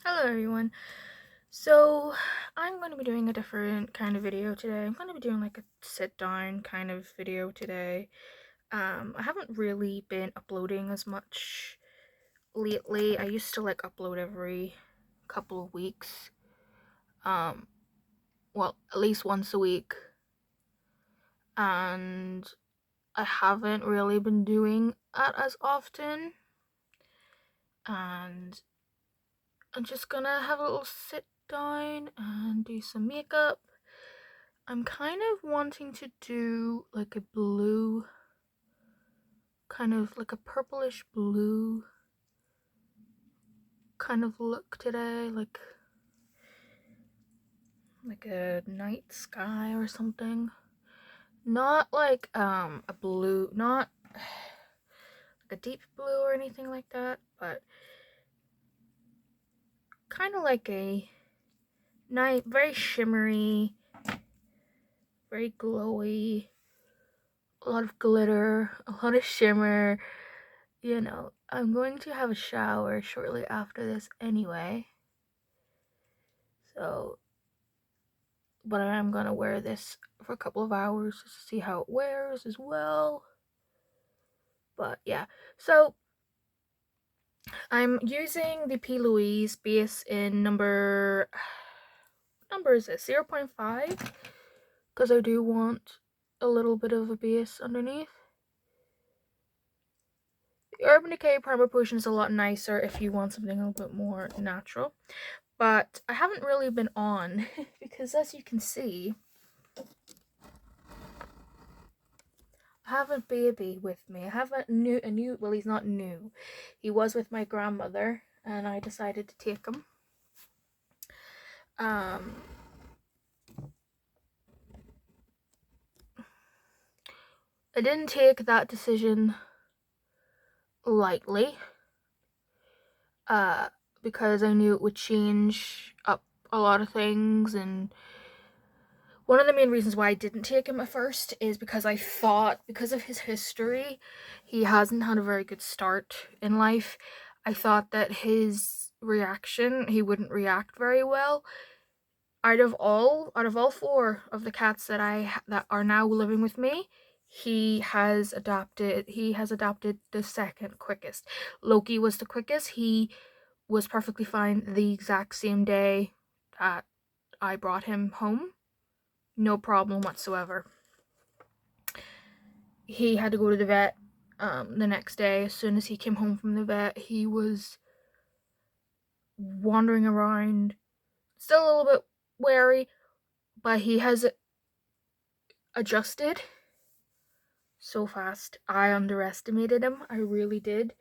Hello everyone. So I'm going to be doing a different kind of video today. I'm going to be doing like a sit down kind of video today. I haven't really been uploading as much lately. I used to like upload every couple of weeks. Well, at least once a week. And I haven't really been doing that as often. And I'm just gonna have a little sit down and do some makeup. I'm kind of wanting to do like a blue, kind of like a purplish blue kind of look today, like a night sky or something. Not like a blue, not like a deep blue or anything like that, but kind of like a night, very shimmery, very glowy, a lot of glitter, a lot of shimmer. You know, I'm going to have a shower shortly after this anyway. So, but I'm gonna wear this for a couple of hours to see how it wears as well. But yeah, so I'm using the P. Louise base in number is it 0.5 because I do want a little bit of a base underneath. The Urban Decay Primer Potion is a lot nicer if you want something a little bit more natural. But I haven't really been on because, as you can see, I have a baby with me. I have a new, well, he's not new. He was with my grandmother, and I decided to take him. I didn't take that decision lightly, because I knew it would change up a lot of things, and one of the main reasons why I didn't take him at first is because I thought, because of his history, he hasn't had a very good start in life. I thought that his reaction, he wouldn't react very well. Out of all four of the cats that are now living with me, he has adopted the second quickest. Loki was the quickest. He was perfectly fine the exact same day that I brought him home. No problem whatsoever. He had to go to the vet the next day. As soon as he came home from the vet, he was wandering around, still a little bit wary, but he has adjusted so fast. I underestimated him. I really did.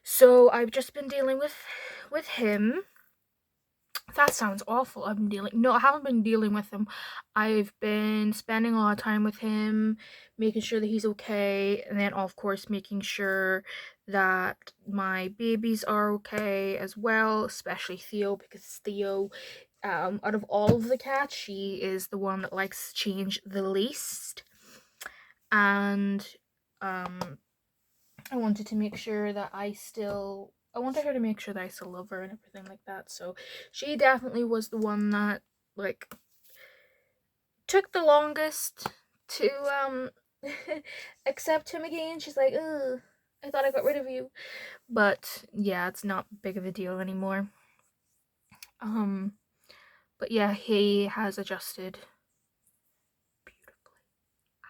So I've just been dealing with him. That sounds awful. I haven't been dealing with him. I've been spending a lot of time with him, making sure that he's okay, and then of course making sure that my babies are okay as well, especially Theo, because Theo, out of all of the cats, she is the one that likes to change the least. And I wanted to make sure that I wanted her to make sure that I still love her and everything like that. So she definitely was the one that, like, took the longest to accept him again. She's like, ugh, I thought I got rid of you. But yeah, it's not big of a deal anymore. But yeah, he has adjusted beautifully.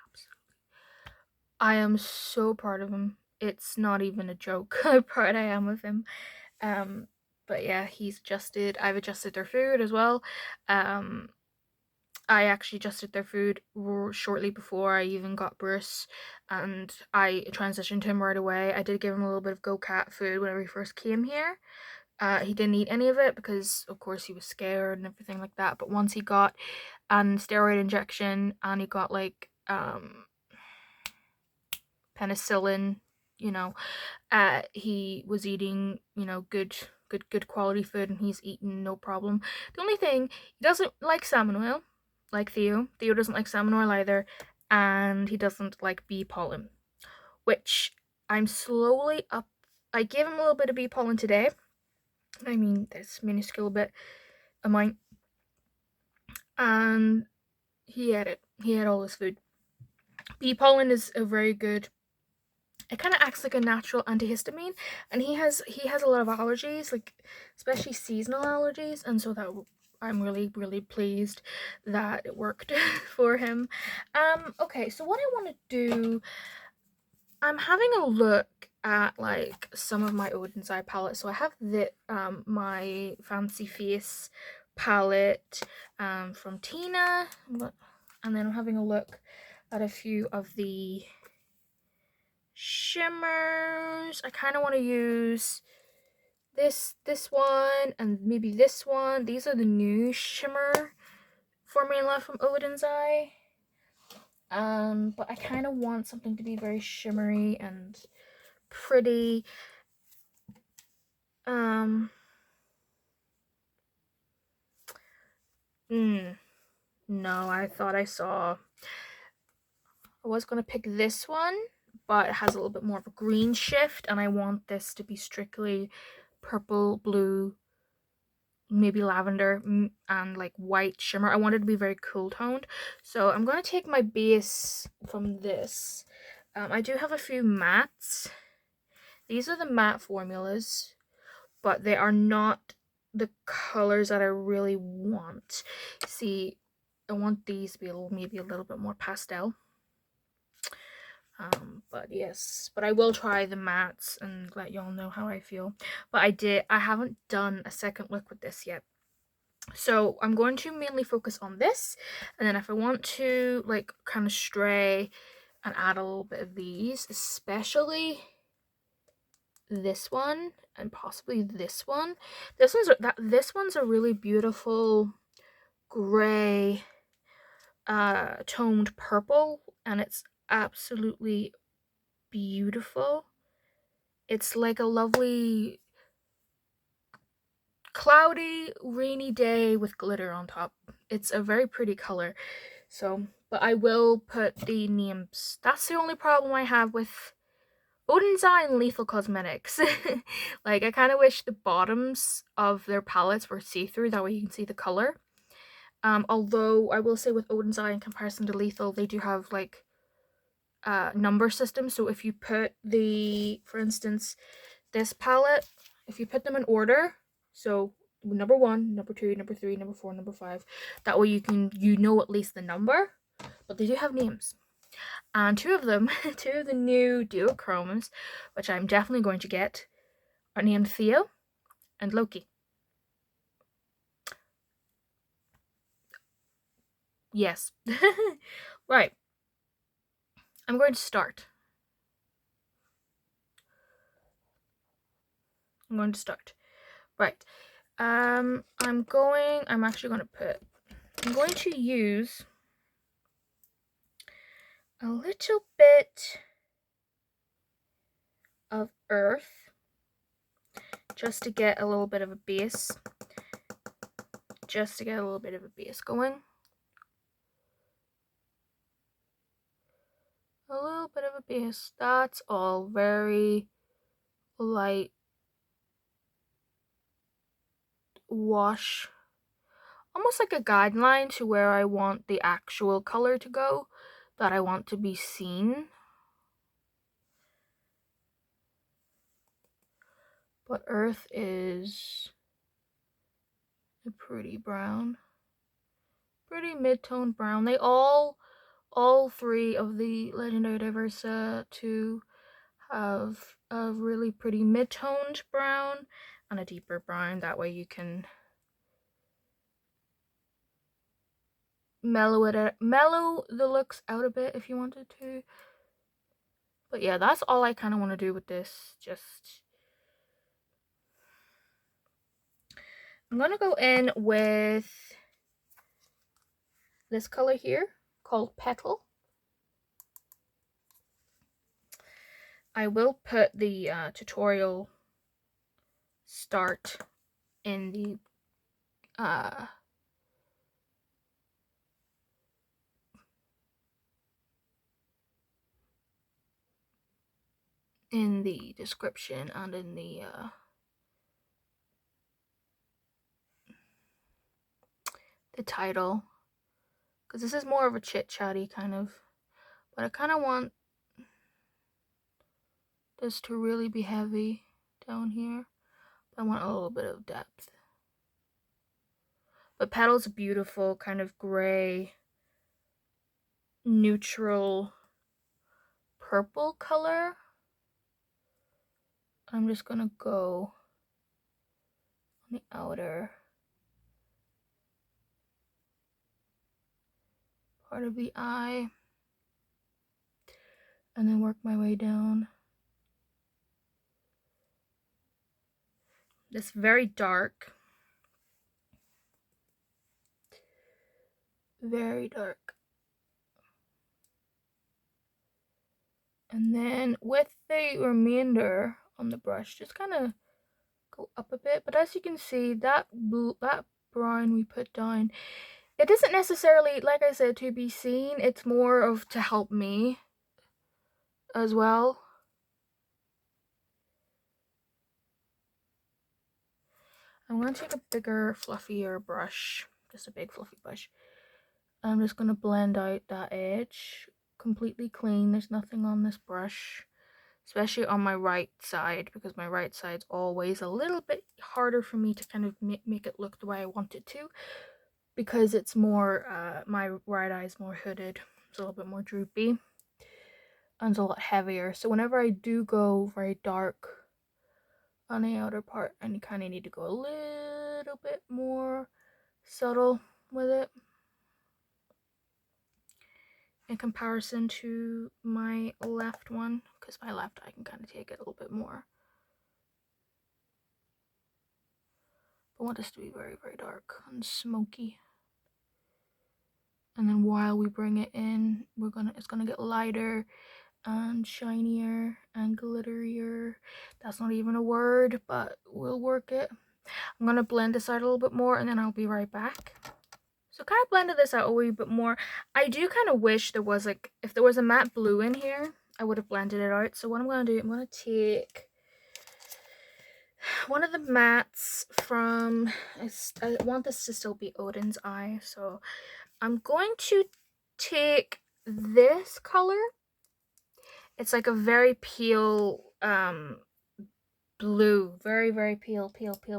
Absolutely. I am so proud of him. It's not even a joke how proud I am of him. But yeah, he's adjusted. I've adjusted their food as well. I actually adjusted their food shortly before I even got Bruce, and I transitioned him right away. I did give him a little bit of Go Cat food whenever he first came here. He didn't eat any of it because, of course, he was scared and everything like that. But once he got an steroid injection and he got like penicillin, you know, he was eating, you know, good quality food, and he's eaten no problem. The only thing, he doesn't like salmon oil, like Theo. Theo doesn't like salmon oil either, and he doesn't like bee pollen, which I'm slowly up. I gave him a little bit of bee pollen today, I mean this minuscule bit amount, and he ate it. He ate all his food. Bee pollen is a very good, it kind of acts like a natural antihistamine, and he has a lot of allergies, like especially seasonal allergies, and so that I'm really pleased that it worked for him. Okay, so what I want to do, I'm having a look at like some of my Odens Eye palettes. So I have the my TheFancyFace palette from Tina, and then I'm having a look at a few of the shimmers. I kind of want to use this one and maybe this one. These are the new shimmer formula from Odens Eye. But I kind of want something to be very shimmery and pretty. No, I thought I saw, I was going to pick this one, but it has a little bit more of a green shift, and I want this to be strictly purple, blue, maybe lavender, and like white shimmer. I want it to be very cool toned. So I'm going to take my base from this. I do have a few mattes. These are the matte formulas, but they are not the colors that I really want. See, I want these to be maybe a little bit more pastel. But yes, but I will try the mattes and let y'all know how I feel. But I haven't done a second look with this yet. So I'm going to mainly focus on this, and then if I want to like kind of stray and add a little bit of these, especially this one and possibly this one. This one's a really beautiful gray toned purple, and it's absolutely beautiful. It's like a lovely cloudy rainy day with glitter on top. It's a very pretty color. So, but I will put the names. That's the only problem I have with Odens Eye and Lethal Cosmetics. Like, I kind of wish the bottoms of their palettes were see-through, that way you can see the color. Although I will say with Odens Eye in comparison to Lethal, they do have like number systems. So if you put for instance, this palette, if you put them in order, so number 1, number 2, number 3, number 4, number 5, that way you know at least the number, but they do have names. And two of them, two of the new duochromes, which I'm definitely going to get, are named Theo and Loki. Yes. Right. I'm going to start. Right. I'm going to use a little bit of earth just to get a little bit of a base. Going. A little bit of a base. That's all. Very light wash. Almost like a guideline to where I want the actual color to go, that I want to be seen. But earth is a pretty brown. Pretty mid-tone brown. They all three of the Legendary-Diversa 2 have a really pretty mid-toned brown and a deeper brown. That way you can mellow the looks out a bit if you wanted to. But yeah, that's all I kind of want to do with this. I'm going to go in with this color here called Petal. I will put the tutorial start in the description and in the the title, because this is more of a chit-chatty kind of, but I kind of want this to really be heavy down here. But I want a little bit of depth. But Petal's a beautiful kind of gray, neutral purple color. I'm just gonna go on the outer part of the eye and then work my way down. This very dark, very dark. And then with the remainder on the brush, just kind of go up a bit. But as you can see, that brown we put down, it isn't necessarily, like I said, to be seen. It's more of to help me as well. I'm going to take a bigger, fluffier brush, just a big fluffy brush. I'm just going to blend out that edge completely clean. There's nothing on this brush, especially on my right side, because my right side's always a little bit harder for me to kind of make it look the way I want it to, because it's more, my right eye is more hooded. It's a little bit more droopy and it's a lot heavier. So whenever I do go very dark on the outer part, I kind of need to go a little bit more subtle with it in comparison to my left one, because my left eye can kind of take it a little bit more. I want this to be very, very dark and smoky. And then while we bring it in, it's gonna get lighter and shinier and glitterier. That's not even a word, but we'll work it. I'm gonna blend this out a little bit more and then I'll be right back. So kind of blended this out a wee bit more. I do kind of wish there was like, if there was a matte blue in here, I would have blended it out. So what I'm gonna do, I'm gonna take one of the mattes from, I want this to still be Odin's eye, so I'm going to take this color. It's like a very pale blue, very, very pale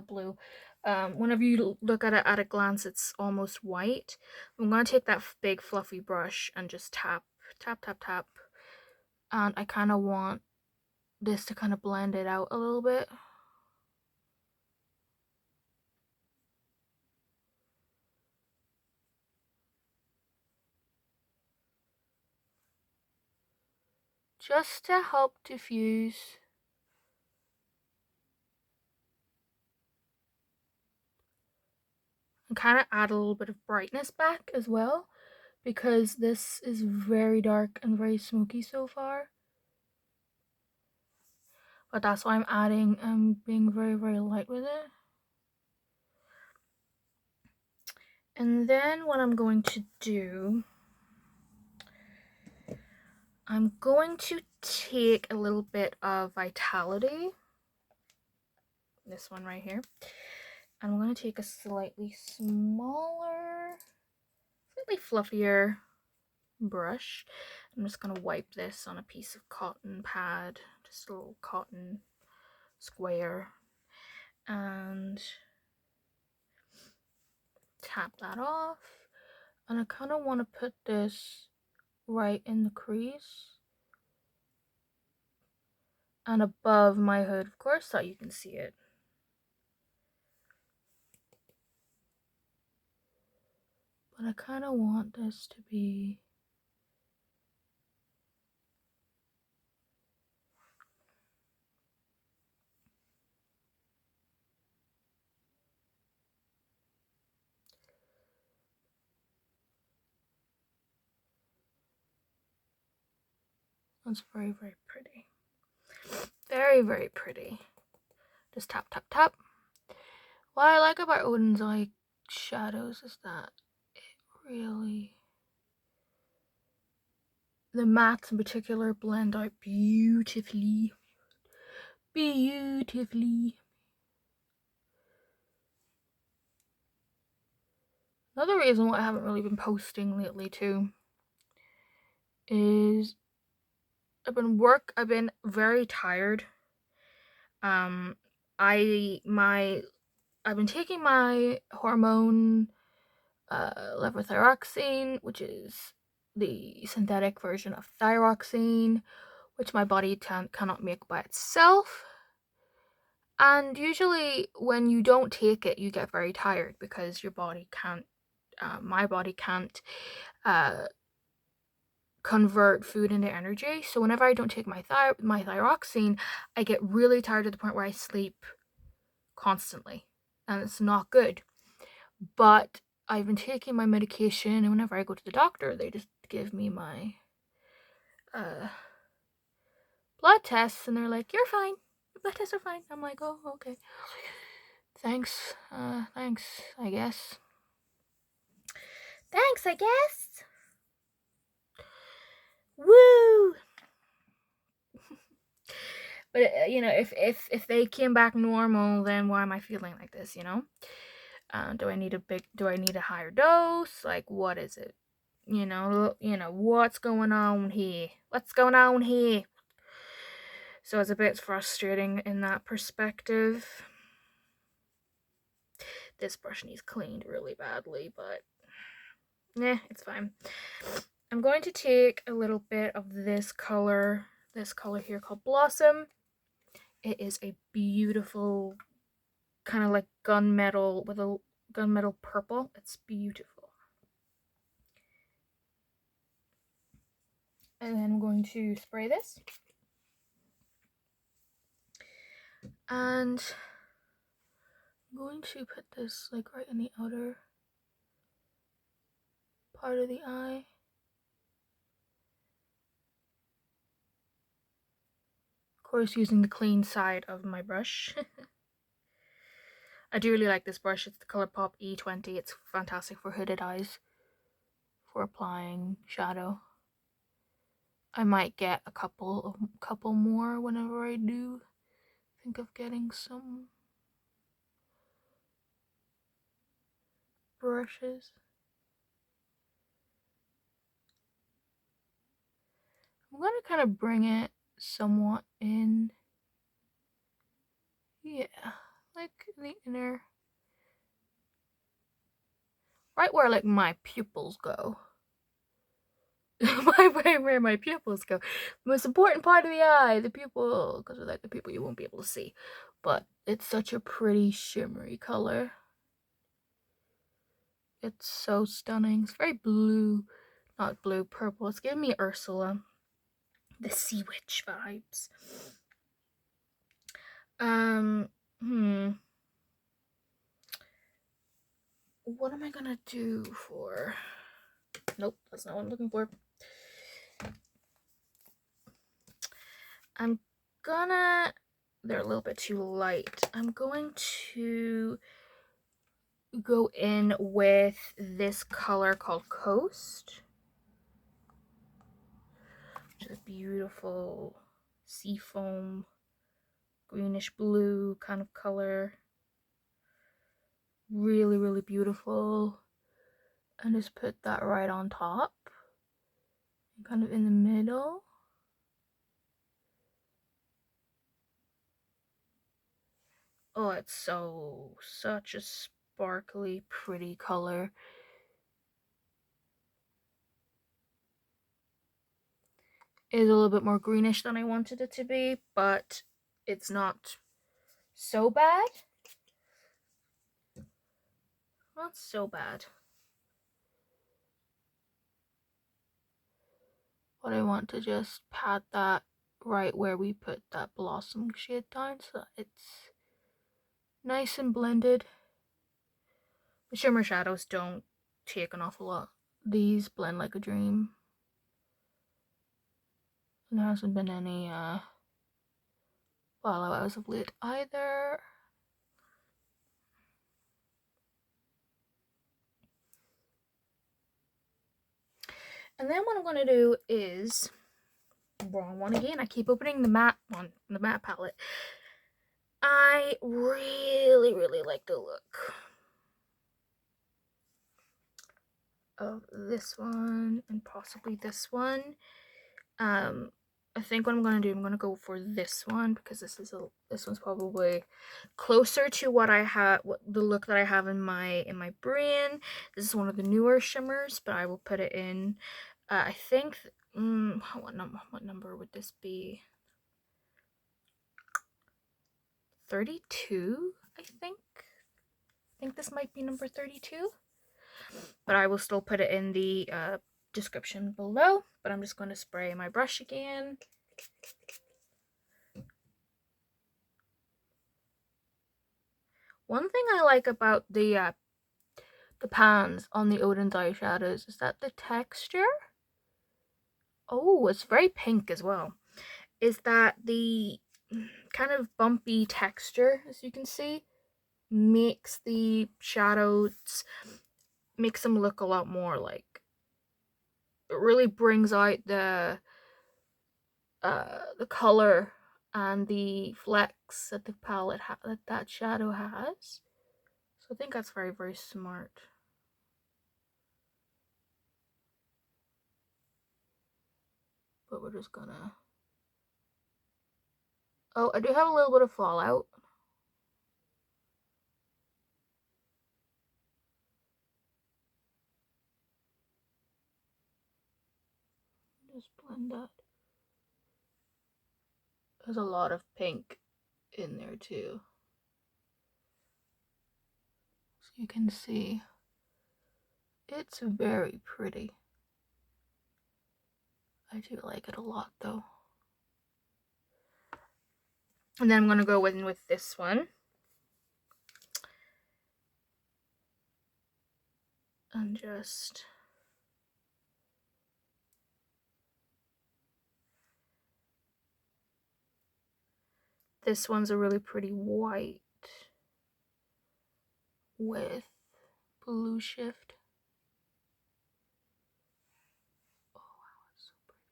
blue. Whenever you look at it at a glance, it's almost white. I'm going to take that big fluffy brush and just tap. And I kind of want this to kind of blend it out a little bit. Just to help diffuse. And kind of add a little bit of brightness back as well, because this is very dark and very smoky so far. But that's why I'm being very, very light with it. And then what I'm going to do, I'm going to take a little bit of Vitality, this one right here, and I'm going to take a slightly smaller, slightly fluffier brush. I'm just going to wipe this on a piece of cotton pad, just a little cotton square, and tap that off. And I kind of want to put this right in the crease and above my hood, of course, so you can see it. But I kind of want this to be that's very, very pretty. Very, very pretty. Just tap, tap, tap. What I like about Odin's eye shadows is that it really, the mattes in particular blend out beautifully. Beautifully. Another reason why I haven't really been posting lately too is I've been very tired. I've been taking my hormone levothyroxine, which is the synthetic version of thyroxine, which my body cannot make by itself. And usually when you don't take it, you get very tired because your body can't, my body can't convert food into energy. So whenever I don't take my thyroxine, I get really tired to the point where I sleep constantly, and it's not good. But I've been taking my medication, and whenever I go to the doctor, they just give me my blood tests, and they're like, "You're fine. Your blood tests are fine." I'm like, "Oh, okay. Thanks. Thanks, I guess. Thanks, I guess. Woo!" But if they came back normal, then why am I feeling like this? Do I need a higher dose? Like, what is it? What's going on here? What's going on here? So it's a bit frustrating in that perspective. This brush needs cleaned really badly, but it's fine. I'm going to take a little bit of this color here called Blossom. It is a beautiful kind of like gunmetal with a gunmetal purple. It's beautiful. And then I'm going to spray this. And I'm going to put this like right in the outer part of the eye. Of course, using the clean side of my brush. I do really like this brush. It's the ColourPop E20. It's fantastic for hooded eyes, for applying shadow. I might get a couple more whenever I do think of getting some brushes. I'm going to kind of bring it somewhat in. Yeah, like the inner. Right where like my pupils go. where my pupils go. The most important part of the eye, the pupil, because without the pupil you won't be able to see. But it's such a pretty shimmery color. It's so stunning. It's very blue, not blue, purple. It's giving me Ursula, the sea witch vibes. What am I gonna do for? Nope, that's not what I'm looking for. They're a little bit too light. I'm going to go in with this color called Coast, which is a beautiful seafoam, greenish blue kind of color. Really, really beautiful. And just put that right on top, kind of in the middle. Oh, it's such a sparkly, pretty color. It is a little bit more greenish than I wanted it to be, but it's not so bad. Not so bad. But I want to just pat that right where we put that blossom shade down so that it's nice and blended. The shimmer shadows don't take an awful lot. These blend like a dream. And there hasn't been any fallout as of late either. And then what I'm going to do is, wrong one again, I keep opening the matte one, the matte palette. I really, really like the look of this one and possibly this one. I think what I'm gonna do, I'm gonna go for this one because this one's probably closer to what I have, the look that I have in my brain. This is one of the newer shimmers, but I will put it in. I think. What number would this be? 32, I think. I think this might be number 32. But I will still put it in the description below. But I'm just going to spray my brush again. One thing I like about the pans on the Odens eyeshadows is that the texture, oh, it's very pink as well, is that the kind of bumpy texture, as you can see, makes the shadows, makes them look a lot more like, it really brings out the color and the flecks that the palette that shadow has. So I think that's very, very smart. But we're just gonna, oh, I do have a little bit of fallout. Just blend that. There's a lot of pink in there too, so you can see it's very pretty. I do like it a lot though. And then I'm gonna go in with this one. And just this one's a really pretty white with blue shift. Oh wow, it's so pretty.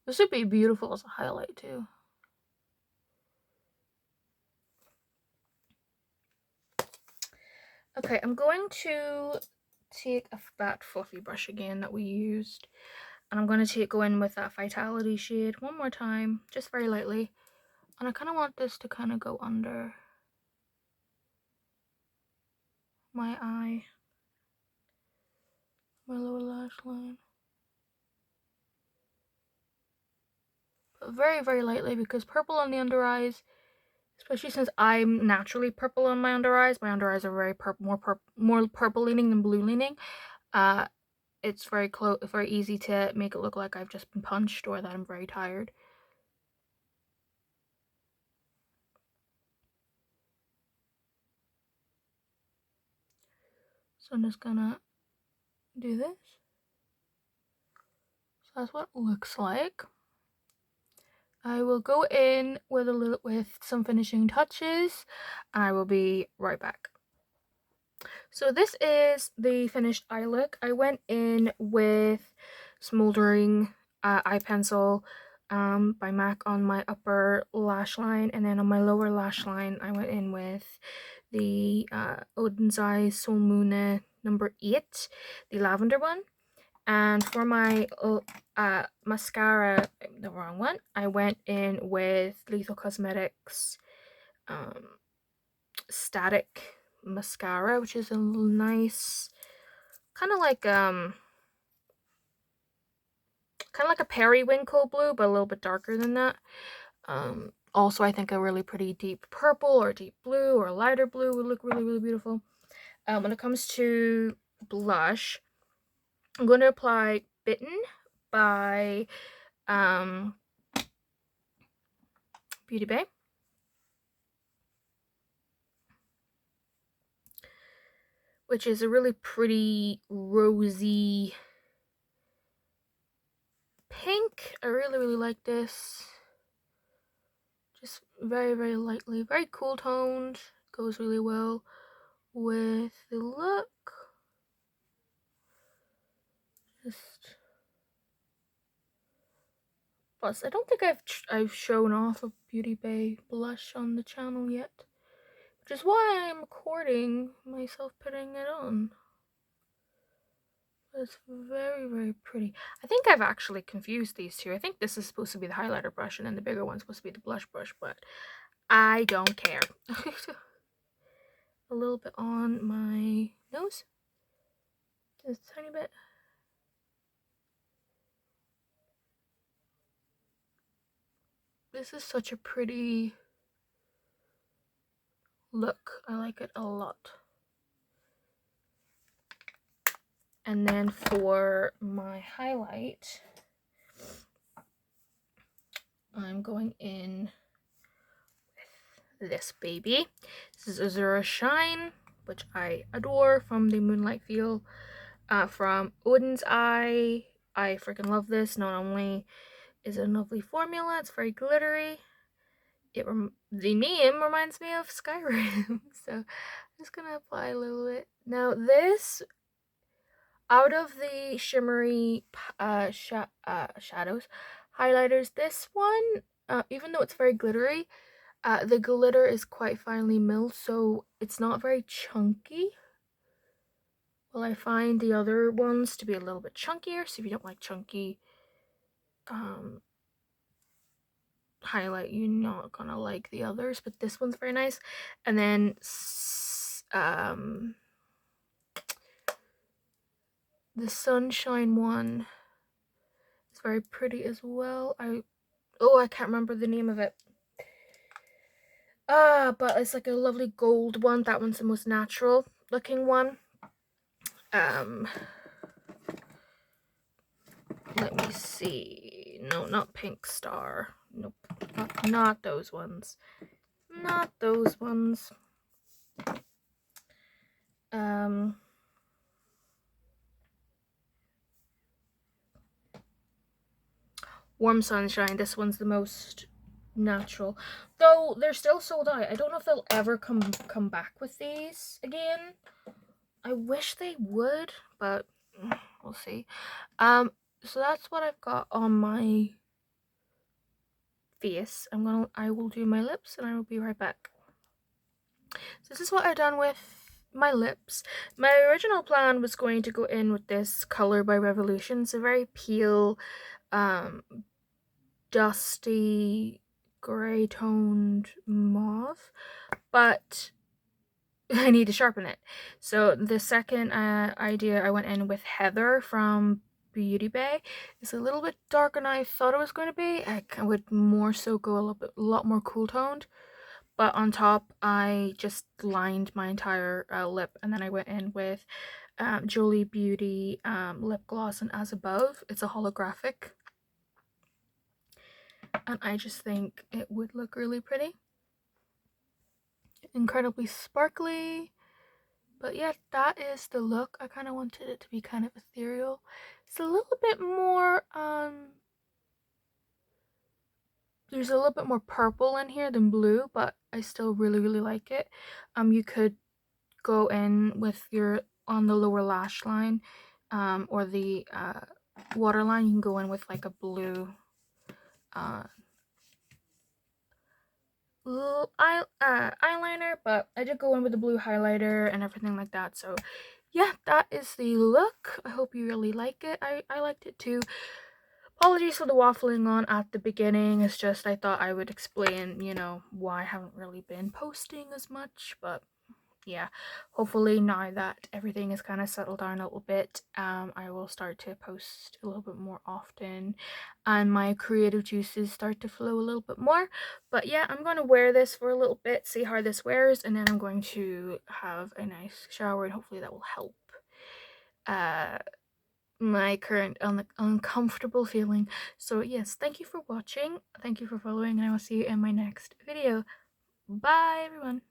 This would be beautiful as a highlight too. Okay, I'm going to take that fluffy brush again that we used, and I'm going to go in with that Vitality shade one more time, just very lightly. And I kind of want this to kind of go under my eye, my lower lash line. But very, very lightly, because purple on the under eyes, especially since I'm naturally purple on my under eyes are very more purple leaning than blue leaning. It's very easy to make it look like I've just been punched or that I'm very tired. So I'm just gonna do this. So that's what it looks like. I will go in with some finishing touches, and I will be right back. So this is the finished eye look. I went in with Smoldering eye pencil by MAC on my upper lash line, and then on my lower lash line I went in with the Odens Eye Solmane number 8, the lavender one. And for my mascara, the wrong one, I went in with Lethal Cosmetics Static Mascara, which is a nice, kind of like a periwinkle blue, but a little bit darker than that. Also, I think a really pretty deep purple or deep blue or lighter blue would look really, really beautiful. When it comes to blush, I'm going to apply Bitten by Beauty Bay. Which is a really pretty rosy pink. I really, really like this. Just very, very lightly, very cool toned. Goes really well with the look. Plus, I don't think I've shown off a Beauty Bay blush on the channel yet, which is why I'm recording myself putting it on. It's very, very pretty. I think I've actually confused these two. I think this is supposed to be the highlighter brush and then the bigger one's supposed to be the blush brush, but I don't care. A little bit on my nose. Just a tiny bit. This is such a pretty look. I like it a lot. And then for my highlight, I'm going in with this baby. This is Azura Shine, which I adore, from the Moonlight feel, from Odens Eye. I freaking love this. Not only is it a lovely formula, it's very glittery. The name reminds me of Skyrim, so I'm just gonna apply a little bit. Now this, out of the shimmery shadows, highlighters, this one, even though it's very glittery, the glitter is quite finely milled, so it's not very chunky. Well, I find the other ones to be a little bit chunkier, so if you don't like chunky highlight, you're not gonna like the others, but this one's very nice. And then the Sunshine one is very pretty as well. I can't remember the name of it. But it's like a lovely gold one. That one's the most natural looking one. Let me see. No, not Pink Star. Nope, not those ones. Not those ones. Warm Sunshine. This one's the most natural, though they're still sold out. I don't know if they'll ever come back with these again. I wish they would, but we'll see. So that's what I've got on my face. I will do my lips and I will be right back. So this is what I've done with my lips. My original plan was going to go in with this Color by Revolution. It's a very pale, dusty, gray toned mauve, but I need to sharpen it. So the second idea, I went in with Heather from Beauty Bay. It's a little bit darker than I thought it was going to be. I would more so go a lot more cool toned, but on top I just lined my entire lip, and then I went in with Jolie Beauty lip gloss and As Above. It's a holographic, and I just think it would look really pretty. Incredibly sparkly. But yeah, that is the look. I kind of wanted it to be kind of ethereal. It's a little bit more, there's a little bit more purple in here than blue, but I still really, really like it. You could go in with on the lower lash line, or the waterline. You can go in with like a blue eyeliner, but I did go in with the blue highlighter and everything like that. So yeah, that is the look. I hope you really like it. I liked it too. Apologies for the waffling on at the beginning. It's just I thought I would explain, why I haven't really been posting as much, but yeah, hopefully now that everything is kind of settled down a little bit, I will start to post a little bit more often and my creative juices start to flow a little bit more. But yeah, I'm going to wear this for a little bit, see how this wears, and then I'm going to have a nice shower, and hopefully that will help my current uncomfortable feeling. So yes, thank you for watching, thank you for following, and I will see you in my next video. Bye everyone.